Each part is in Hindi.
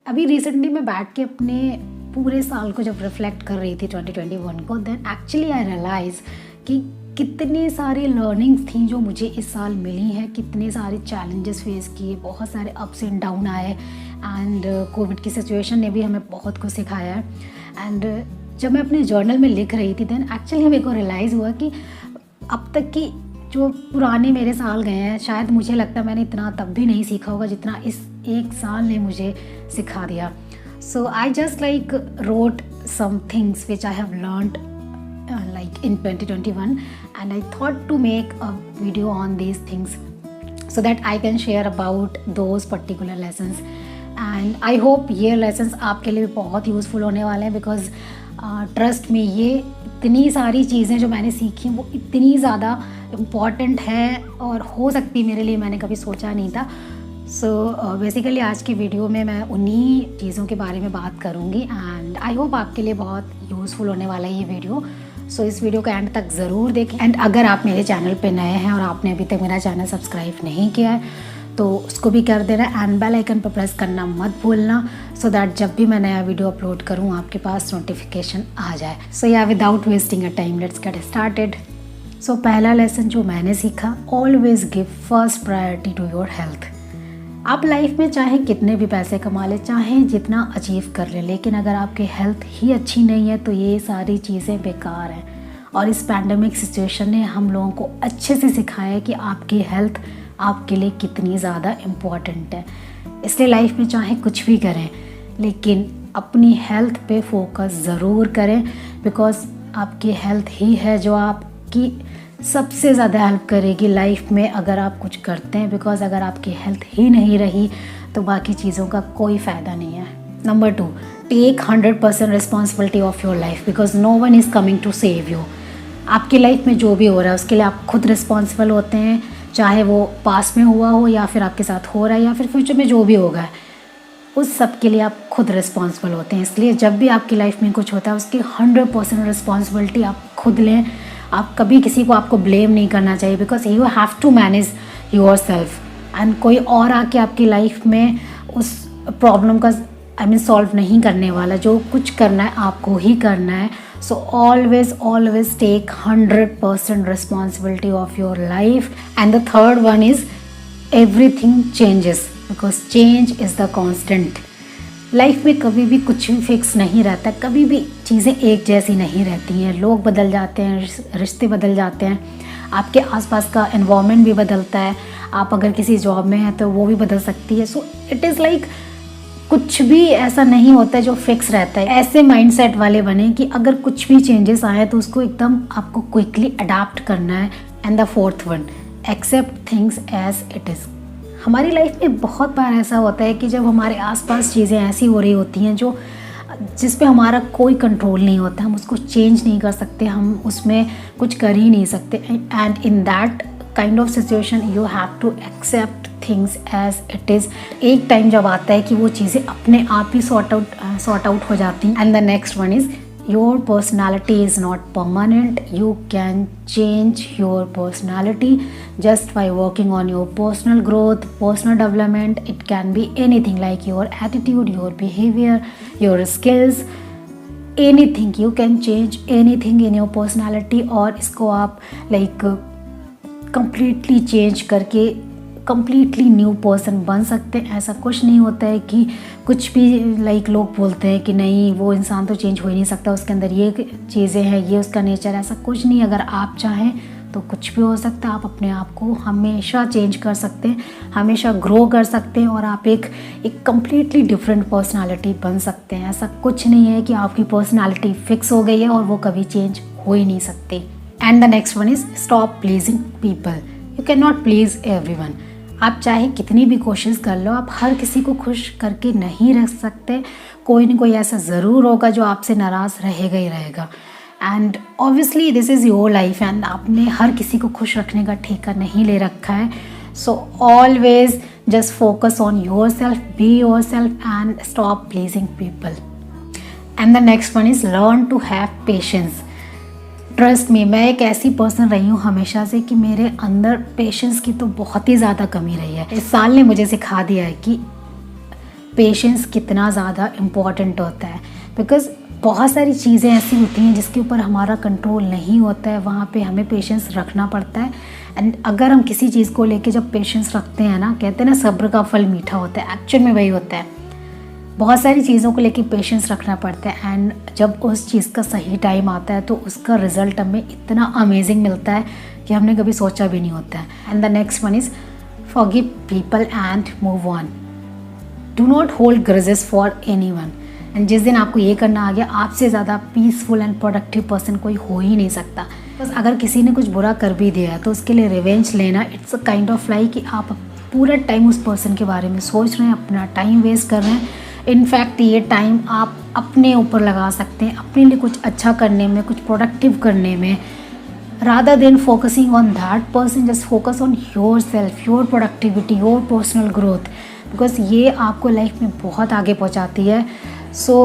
अभी रिसेंटली मैं बैठ के अपने पूरे साल को जब रिफ्लेक्ट कर रही थी 2021 को, देन एक्चुअली आई रियलाइज़ कि कितनी सारी लर्निंग्स थी जो मुझे इस साल मिली हैं, कितने सारे चैलेंजेस फेस किए, बहुत सारे अप्स एंड डाउन आए एंड कोविड की सिचुएशन ने भी हमें बहुत कुछ सिखाया है। एंड जब मैं अपने जर्नल में लिख रही थी देन एक्चुअली मेरे को रियलाइज़ हुआ कि अब तक की जो पुराने मेरे साल गए हैं, शायद मुझे लगता है मैंने इतना तब भी नहीं सीखा होगा जितना इस एक साल ने मुझे सिखा दिया। So I just like wrote some things which I have learned like in 2021 and I thought to make a video on these things so that I can share about those particular lessons and I hope ये lessons आपके लिए भी बहुत यूज़फुल होने वाले हैं because trust me, ये इतनी सारी चीज़ें जो मैंने सीखी वो इतनी ज़्यादा इम्पॉर्टेंट है और हो सकती मेरे लिए मैंने कभी सोचा नहीं था। सो बेसिकली आज की वीडियो में मैं उन्हीं चीज़ों के बारे में बात करूँगी एंड आई होप आपके लिए बहुत यूज़फुल होने वाला है ये वीडियो। सो इस वीडियो को एंड तक ज़रूर देखें एंड अगर आप मेरे चैनल पे नए हैं और आपने अभी तक मेरा चैनल सब्सक्राइब नहीं किया है तो उसको भी कर देना एंड बेल आइकन पर प्रेस करना मत भूलना सो दैट जब भी मैं नया वीडियो अपलोड करूँ आपके पास नोटिफिकेशन आ जाए। So yeah without wasting a time let's get started. So पहला लेसन जो मैंने सीखा, always give first priority to your health. आप लाइफ में चाहे कितने भी पैसे कमा ले, चाहे जितना अचीव कर ले, लेकिन अगर आपकी हेल्थ ही अच्छी नहीं है तो ये सारी चीज़ें बेकार हैं। और इस पैंडमिक सिचुएशन ने हम लोगों को अच्छे से सिखाया है कि आपकी हेल्थ आपके लिए कितनी ज़्यादा इम्पॉर्टेंट है। इसलिए लाइफ में चाहे कुछ भी करें लेकिन अपनी हेल्थ पे फोकस ज़रूर करें बिकॉज़ आपकी हेल्थ ही है जो आपकी सबसे ज़्यादा हेल्प करेगी लाइफ में अगर आप कुछ करते हैं। बिकॉज़ अगर आपकी हेल्थ ही नहीं रही तो बाकी चीज़ों का कोई फ़ायदा नहीं है। Number 2, take 100% responsibility of your life because no one is coming to save you. आपकी लाइफ में जो भी हो रहा है उसके लिए आप खुद रिस्पॉन्सिबल होते हैं, चाहे वो पास में हुआ हो या फिर आपके साथ हो रहा है या फिर फ्यूचर में जो भी होगा, उस सब के लिए आप खुद रिस्पॉन्सिबल होते हैं। इसलिए जब भी आपकी लाइफ में कुछ होता है उसकी 100% रिस्पॉन्सिबिलिटी आप खुद लें। आप कभी किसी को आपको ब्लेम नहीं करना चाहिए because you have to manage your self and कोई और आके आपकी लाइफ में उस प्रॉब्लम का सॉल्व नहीं करने वाला। जो कुछ करना है आपको ही करना है। So always take 100% responsibility of your life. And the third one is everything changes because change is the constant. Life में कभी भी कुछ भी फिक्स नहीं रहता, कभी भी चीज़ें एक जैसी नहीं रहती हैं। लोग बदल जाते हैं, रिश्ते बदल जाते हैं, आपके आसपास का एनवायरनमेंट भी बदलता है। आप अगर किसी जॉब में हैं तो वो भी बदल सकती है। सो इट इज़ लाइक कुछ भी ऐसा नहीं होता है जो फिक्स रहता है। ऐसे माइंडसेट वाले बने कि अगर कुछ भी चेंजेस आए तो उसको एकदम आपको क्विकली अडाप्ट करना है। And the fourth one, accept things as it is. हमारी लाइफ में बहुत बार ऐसा होता है कि जब हमारे आसपास चीज़ें ऐसी हो रही होती हैं जिस पे हमारा कोई कंट्रोल नहीं होता, हम उसको चेंज नहीं कर सकते, हम उसमें कुछ कर ही नहीं सकते। And in that kind of situation you have to accept things as it is. एक टाइम जब आता है कि वो चीज़ें अपने आप ही सॉर्ट आउट हो जाती हैं। And the next one is your personality is not permanent. You can change your personality just by working on your personal growth, personal development. It can be anything like your attitude, your behavior, your skills, anything. You can change anything in your personality और इसको आप like completely change करके कम्प्लीटली न्यू पर्सन बन सकते हैं। ऐसा कुछ नहीं होता है कि कुछ भी लाइक लोग बोलते हैं कि नहीं वो इंसान तो चेंज हो ही नहीं सकता, उसके अंदर ये चीज़ें हैं, ये उसका नेचर, ऐसा कुछ नहीं। अगर आप चाहें तो कुछ भी हो सकता है। आप अपने आप को हमेशा चेंज कर सकते हैं, हमेशा ग्रो कर सकते हैं और आप एक कम्प्लीटली डिफरेंट पर्सनालिटी बन सकते हैं। ऐसा कुछ नहीं है कि आपकी पर्सनालिटी फिक्स हो गई है और वो कभी चेंज हो ही नहीं सकती। And the next one is stop pleasing people. You can not please everyone. आप चाहे कितनी भी कोशिश कर लो, आप हर किसी को खुश करके नहीं रख सकते। कोई ना कोई ऐसा ज़रूर होगा जो आपसे नाराज़ रहेगा ही रहेगा। And obviously this is your life and आपने हर किसी को खुश रखने का ठेका नहीं ले रखा है। So always just focus on your self, be your self and stop pleasing people. And the next one is learn to have patience. Trust me, मैं एक ऐसी पर्सन रही हूँ हमेशा से कि मेरे अंदर पेशेंस की तो बहुत ही ज़्यादा कमी रही है। इस साल ने मुझे सिखा दिया है कि पेशेंस कितना ज़्यादा इम्पॉर्टेंट होता है, बिकॉज़ बहुत सारी चीज़ें ऐसी होती हैं जिसके ऊपर हमारा कंट्रोल नहीं होता है, वहाँ पे हमें पेशेंस रखना पड़ता है। एंड अगर हम किसी चीज़ को लेके जब पेशेंस रखते हैं ना, कहते हैं ना सब्र का फल मीठा होता है, एक्चुअल में वही होता है। बहुत सारी चीज़ों को लेके पेशेंस रखना पड़ता है एंड जब उस चीज़ का सही टाइम आता है तो उसका रिज़ल्ट हमें इतना अमेजिंग मिलता है कि हमने कभी सोचा भी नहीं होता है। And the next one is forgive people and move on. Do not hold grudges for anyone. And जिस दिन आपको ये करना आ गया, आपसे ज़्यादा पीसफुल एंड प्रोडक्टिव पर्सन कोई हो ही नहीं सकता। बस अगर किसी ने कुछ बुरा कर भी दिया है तो उसके लिए रिवेंज लेना, it's a kind of like कि आप पूरा टाइम उस पर्सन के बारे में सोच रहे हैं, अपना टाइम वेस्ट कर रहे हैं। इनफैक्ट ये टाइम आप अपने ऊपर लगा सकते हैं, अपने लिए कुछ अच्छा करने में, कुछ प्रोडक्टिव करने में। rather than focusing on that person, just focus on yourself, your productivity, your personal growth, because ये आपको लाइफ में बहुत आगे पहुंचाती है। So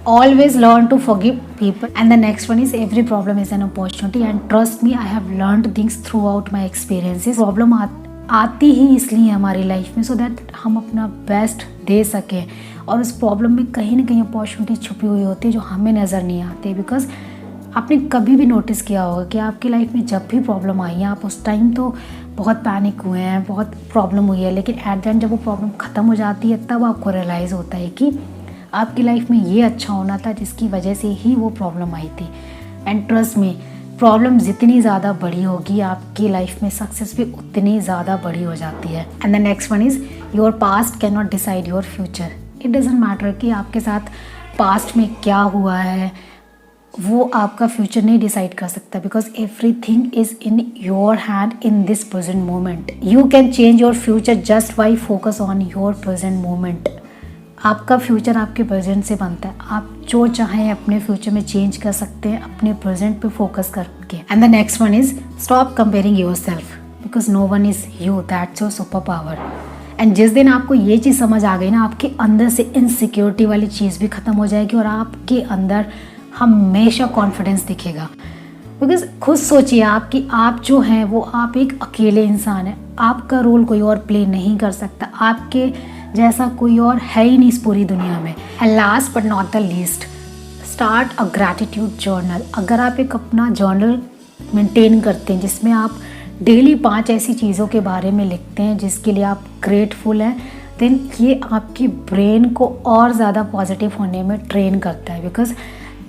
always learn to forgive people. And the next one is every problem is an opportunity, and trust me, I have learned things throughout my experiences. Problem आती ही इसलिए हमारी लाइफ में, सो दैट हम अपना बेस्ट दे सकें, और उस प्रॉब्लम में कहीं ना कहीं अपॉर्चुनिटी छुपी हुई होती है जो हमें नज़र नहीं आती। बिकॉज आपने कभी भी नोटिस किया होगा कि आपकी लाइफ में जब भी प्रॉब्लम आई है, आप उस टाइम तो बहुत पैनिक हुए हैं, बहुत प्रॉब्लम हुई है, लेकिन एट द एंड जब वो प्रॉब्लम ख़त्म हो जाती है तब आपको रियलाइज़ होता है कि आपकी लाइफ में ये अच्छा होना था जिसकी वजह से ही वो प्रॉब्लम आई थी। एंड ट्रस्ट में, प्रॉब्लम जितनी ज़्यादा बड़ी होगी, आपकी लाइफ में सक्सेस भी उतनी ज़्यादा बड़ी हो जाती है। And the next one is your past can not decide your future. It doesn't matter कि आपके साथ पास्ट में क्या हुआ है, वो आपका फ्यूचर नहीं डिसाइड कर सकता, because everything is in your hand in this present moment. You can change your future just by focus on your present moment. आपका फ्यूचर आपके प्रेजेंट से बनता है, आप जो चाहें अपने फ्यूचर में चेंज कर सकते हैं अपने प्रेजेंट पे फोकस करके। And the next one is stop comparing your self, because no one is you, that's your super power. एंड जिस दिन आपको ये चीज़ समझ आ गई ना, आपके अंदर से इनसिक्योरिटी वाली चीज़ भी ख़त्म हो जाएगी और आपके अंदर हमेशा कॉन्फिडेंस दिखेगा। बिकॉज खुद सोचिए आपकी, आप जो हैं वो आप एक अकेले इंसान हैं, आपका रोल कोई और प्ले नहीं कर सकता, आपके जैसा कोई और है ही नहीं इस पूरी दुनिया में। And last but not the least, start a gratitude journal. अगर आप एक अपना जर्नल मेंटेन करते हैं जिसमें आप डेली 5 ऐसी चीज़ों के बारे में लिखते हैं जिसके लिए आप ग्रेटफुल हैं, देन ये आपकी ब्रेन को और ज़्यादा पॉजिटिव होने में ट्रेन करता है। बिकॉज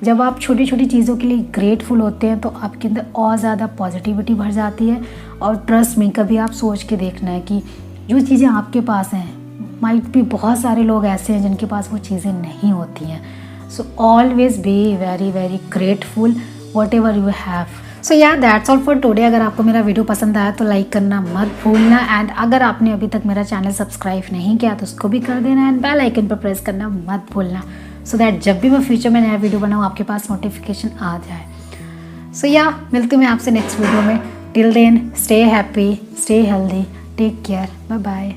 जब आप छोटी छोटी चीज़ों के लिए ग्रेटफुल होते हैं तो आपके अंदर और ज़्यादा पॉजिटिविटी भर जाती है। और ट्रस्ट में, कभी आप सोच के देखना है कि जो चीज़ें आपके पास हैं, माइट भी बहुत सारे लोग ऐसे हैं जिनके पास वो चीज़ें नहीं होती हैं। So always be very very grateful whatever you have. So yeah that's all for today. अगर आपको मेरा वीडियो पसंद आया तो लाइक करना मत भूलना, एंड अगर आपने अभी तक मेरा चैनल सब्सक्राइब नहीं किया तो उसको भी कर देना, एंड बेल आइकन पर प्रेस करना मत भूलना, सो दैट जब भी मैं फ्यूचर में नया वीडियो बनाऊँ आपके पास नोटिफिकेशन आ जाए। सो या मिलती हूँ मैं आपसे नेक्स्ट वीडियो में। Till then stay happy, stay healthy, take care, bye bye.